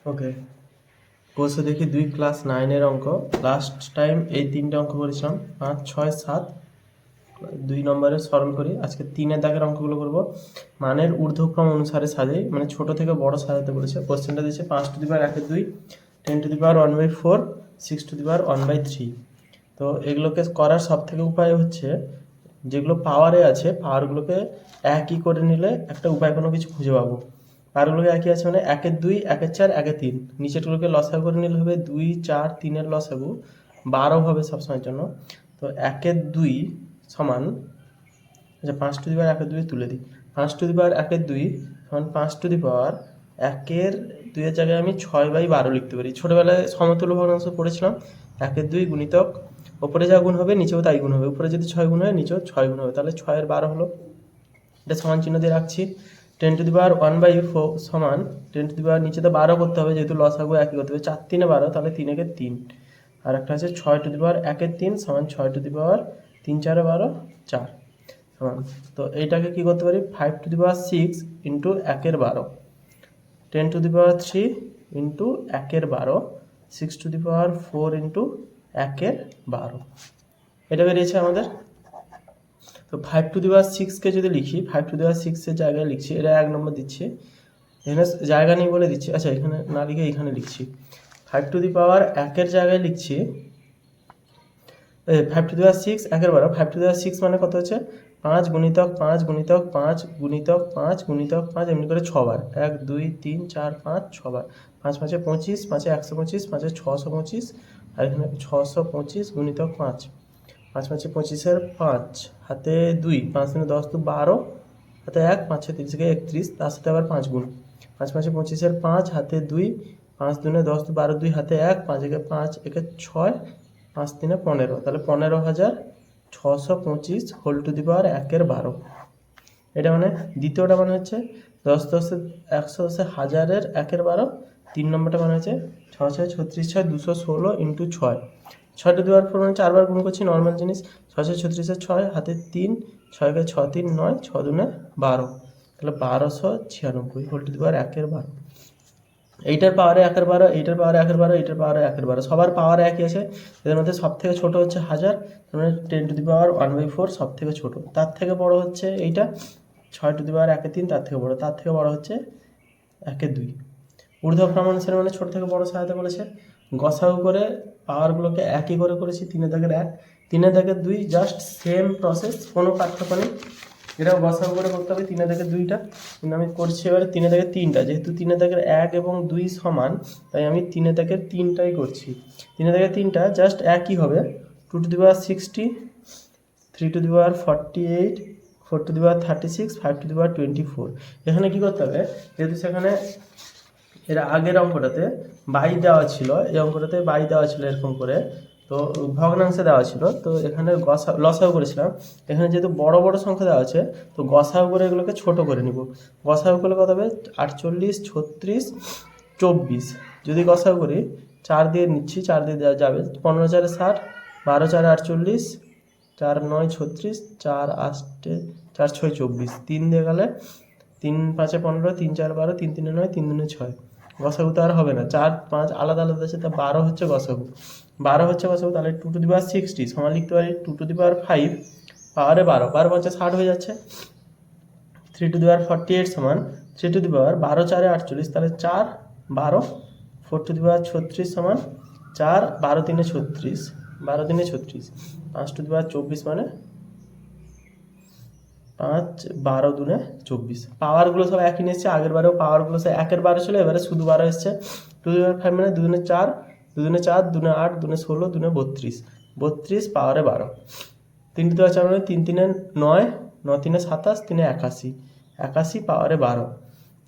ওকে, কোর্সে দেখি 2 ক্লাস 9-এর অঙ্ক। লাস্ট টাইম এই 3টে অঙ্ক করেছিলাম, 5, 6, 7। 2 নম্বরের সরল করি। আজকে 3-এর দাগের অঙ্কগুলো করব। মানের ঊর্ধ্বক্রম অনুসারে সাজাই, মানে ছোট থেকে বড় সাজাতে বলেছে। কোশ্চেনটা দিয়েছে 5 to the power 1/2, 10 to the power 1/4, 6 to the power 1/3। তো এগুলোকে করার সব থেকে উপায় হচ্ছে, যেগুলো পাওয়ারে আছে পাওয়ারগুলোকে একই করে নিলে একটা উপায় কোনো কিছু খুঁজে পাবো। পাওয়ারগুলোকে একই আছে মানে 1/2, 1/4, 1/3। নিচেরগুলোকে লসাগু করে নিলে হবে 2, 4, 3-এর লসাগু 12 হবে সবসময়ের জন্য। তো 1/2 সমান, আচ্ছা 5 টু দি পাওয়ার 1/2 তুলে দিই। 5 টু দি পাওয়ার 1/2 সমান 5 টু দি পাওয়ার 1/2-এর জায়গায় আমি 6/12 লিখতে পারি। ছোটোবেলায় সমতুল্য ভগ্নাংশ পড়েছিলাম। 1/2 গুণিতক ওপরে যা গুণ হবে নিচেও তাই গুণ হবে। উপরে যদি 6 গুণ হয় নিচেও 6 গুণ হবে, তাহলে 6/12 হলো। এটা সমান চিহ্ন দিয়ে রাখছি। 10 টু দি পাওয়ার 1/4 সমান 10 টু দি পাওয়ার নিচে তো 12 করতে হবে, যেহেতু লসাগু একই করতে হবে। 4 3 12, তাহলে 3 একে 3। আর একটা আছে 6 টু দি পাওয়ার 1/3 সমান 6 টু দি পাওয়ার 3 4 12 4 সমান। তো এইটাকে কি করতে পারি, 5 to the power 6 into 1/12, 10 to the power 3 into 1/12, 6 to the power 4 into 1/12। এটা বেরিয়েছে আমাদের। তো 5 টু দি পাওয়ার 6কে যদি লিখি, 5 টু দি পাওয়ার 6-এর জায়গায় লিখছি, এটা 1 নম্বর দিচ্ছি। এখানে জায়গা নেই বলে দিচ্ছি, আচ্ছা এখানে না লিখে এখানে লিখছি। 5 টু দি পাওয়ার 1-এর জায়গায় লিখছি 5 to the power 6 1/12। 5 to the পাওয়ার 6 মানে কত হচ্ছে, 5 গুণিতক 5 গুণিতক 5 গুণিতক 5 গুণিতক 5, এমনি করে 6 বার। 1 2 3 4 5 6 বার। 5 5 25, 5 125, 5 625, আর এখানে 625 গুণিতক 5। 5 5 25-এর 5 হাতে 2, 5 3 10 2 12, হাতে 1, 5 6 30 31, তার সাথে আবার 5 গুণ। 5 5 25-এর 5 হাতে 2, 5 2 10 2 12, 2 হাতে 1, 5 1 5 1 6, 5 3 15, তাহলে 15,625 হোল টু দি পাওয়ার 1/12। এটা মানে দ্বিতীয়টা মানে হচ্ছে 10 10 100 10 হাজারের 1/12। 3 নম্বরটা মানে হচ্ছে 6 6 36 6 216 ইন্টু 6। 6 টু দি পাওয়ার 4 মানে 4 বার গুণ করছি, নর্মাল জিনিস। 6 6 36 6 হাতে 3, 6 কে 6 3 9, 6 2 12, তাহলে 1296 হোল টু দি পাওয়ার 1/12। এইটার পাওয়ারে 1/12, এইটার পাওয়ারে 1/12, এইটার পাওয়ারে 1/12, সবার পাওয়ার একই আছে। এদের মধ্যে সব থেকে ছোটো হচ্ছে 1000, মানে 10 টু দি পাওয়ার 1/4 সব থেকে ছোটো। তার থেকে বড় হচ্ছে এইটা 6 টু দি পাওয়ার 1/3, তার থেকে বড়। তার থেকে বড় হচ্ছে 1/2। ঊর্ধ্বক্রম অনুসারে মানে ছোট থেকে বড় সাজাতে বলেছে। গসাগু করে পাওয়ারগুলোকে একই করে করেছি। 3-এর দাগের 1, 3-এর দাগের 2, জাস্ট সেম প্রসেস, কোনো পার্থক্য নেই। এটাও গসাগু করে করতে হবে 3-এর দাগের 2টা, কিন্তু আমি করছি এবারে 3-এর দাগের 3টা। যেহেতু 3-এর দাগের 1 এবং 2 সমান, তাই আমি 3-এর দাগের 3টাই করছি। 3-এর দাগের 3টা জাস্ট একই হবে। 2 to the power 60, 3 to the power 48, 4 to the power 36, 5 to the power 24। এখানে কী করতে হবে, যেহেতু সেখানে এর আগের অঙ্কটাতে 22 দেওয়া ছিল, এই অঙ্কটাতে 22 দেওয়া ছিল এরকম করে, তো ভগ্নাংশে দেওয়া ছিল। তো এখানে লসাগু করেছিলাম। এখানে যেহেতু বড় বড় সংখ্যা দেওয়া আছে, তো গসাগু করে এগুলোকে ছোট করে নিব। গসাগু করলে কত হবে, 48 36 24। যদি গসাগু করি, 4 দিয়ে নিচ্ছি, 4 দিয়ে দেওয়া যাবে। 15 4 60, 12 4 48, 4 9 36, 4 8 4 6 24, 3 দিয়ে গেলে 3 5 15, 3 4 12, 3 3 9, 3 2 6। গসাগু তো আর হবে না, 4 5 আলাদা আলাদা আছে, তা 12 হচ্ছে গসাগু। 12 হচ্ছে গসাগু, তাহলে 2 টু দি পাওয়ার 60 সমান লিখতে পারি 2 টু দি পাওয়ার 5 পাওয়ারে 12, 12 5 60 হয়ে যাচ্ছে। 3 টু দি পাওয়ার 48 সমান 3 টু দি পাওয়ার 12 4 48, তাহলে 4 12। 4 টু দি পাওয়ার 36 সমান 4 12 3 36, 12 3 36। 5 টু দি পাওয়ার 24 মানে 5 12 2 24। পাওয়ারগুলো সব একই নিয়েছে, আগের বারেও পাওয়ারগুলো সব 1/12 ছিল, এবারে শুধু 12 এসছে। 2 টু দি পাওয়ার 5 মানে 2 4, 2 4, 2 8, 2 16, 2 32, 32 পাওয়ারে 12। 3 টু দি পাওয়ার 4 মানে 3 3 9, 9 3 27, 3 81, 81 পাওয়ারে 12।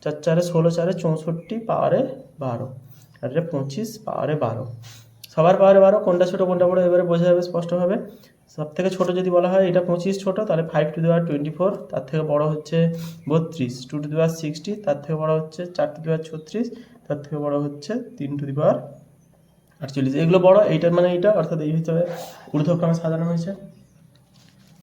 4 4 16, 4 64 পাওয়ারে 12, আর এটা 25 পাওয়ারে 12। সবার পাওয়ারে 12, কোনটা ছোটো কোনটা বড়ো এবারে বোঝা যাবে স্পষ্টভাবে। সব থেকে ছোটো যদি বলা হয়, এটা 25 ছোটো, তাহলে 5 টু দি পাওয়ার 24, তার থেকে বড় হচ্ছে 32। 2 টু দি পাওয়ার 60, তার থেকে বড় হচ্ছে 4 টু দি পাওয়ার 36, তার থেকে বড় হচ্ছে 3 টু দি পাওয়ার 48। এগুলো বড়, এইটার মানে এইটা, অর্থাৎ এই হিসাবে ঊর্ধ্বক্রমে সাজানো হয়েছে।